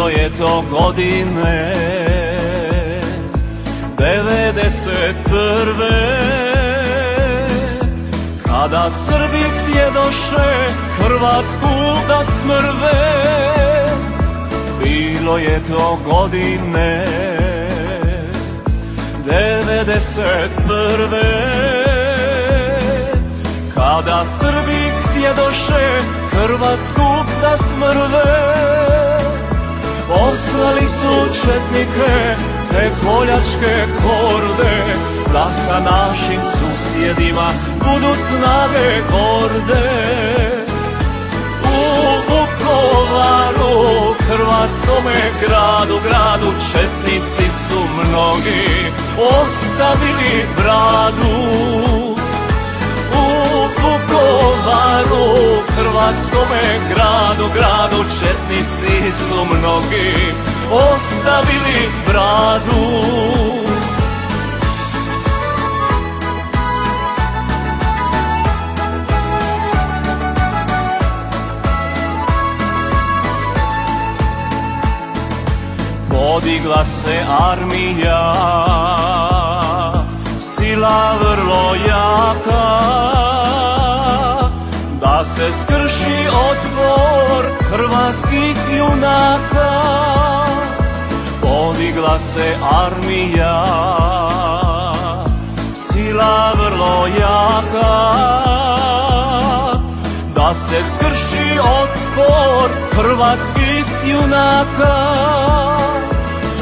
Bilo je to godine 91. Kada Srbi htjedoše Hrvatsku da smrve. Bilo je to godine 91. Kada Srbi htjedoše Hrvatsku da smrve. Poslali su četnike te koljačke horde, da sa našim susjedima budu snage gorde. U Vukovaru, hrvatskome gradu, četnici su mnogi ostavili bradu. U Vukovaru, hrvatskome gradu, četnici su mnogi ostavili bradu. Podigla se armija, sila vrlo jaka, da se skrši otpor hrvatskih junaka. Podigla se armija, sila vrlo jaka, da se skrši otpor hrvatskih junaka.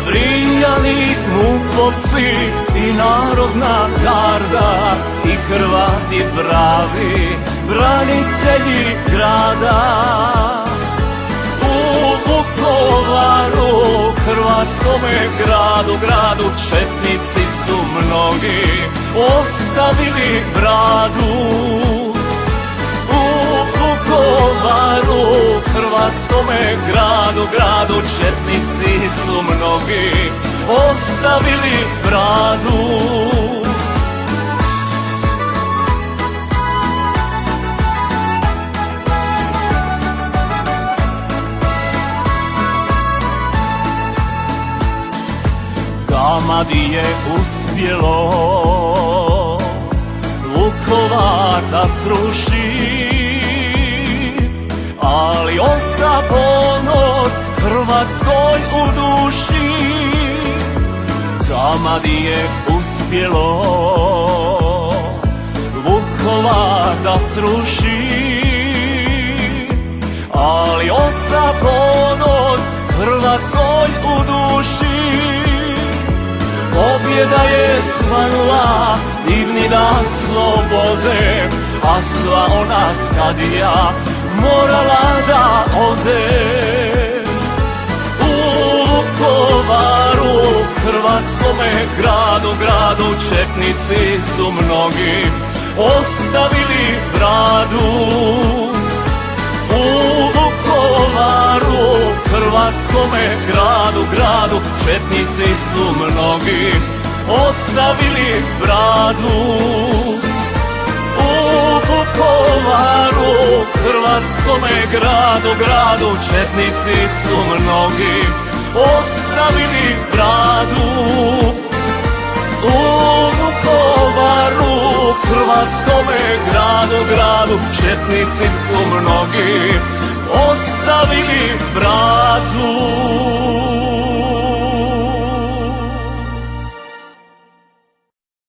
Vriljani MUP-ovci i narodna garda i Hrvati pravi branitelji grada. U Vukovaru, hrvatskome gradu, četnici su mnogi ostavili bradu. U Vukovaru, hrvatskome gradu, četnici su mnogi ostavili bradu. Gamadi je uspjelo Vukovar da sruši, ali osta ponos Hrvatskoj u duši. Gamadi je uspjelo Vukovar da sruši, ali osta ponos Hrvatskoj u duši. Pobjeda je svanula, divni dan slobode, a sva ona skadija morala da ode. U Vukovaru, hrvatskome gradu, četnici su mnogi ostavili bradu. U Vukovaru, hrvatskome gradu, četnici su mnogi ostavili bradu. U Vukovaru, hrvatskome gradu, četnici su mnogi ostavili bradu. U Vukovaru, hrvatskome gradu, četnici su mnogi ostavili bradu.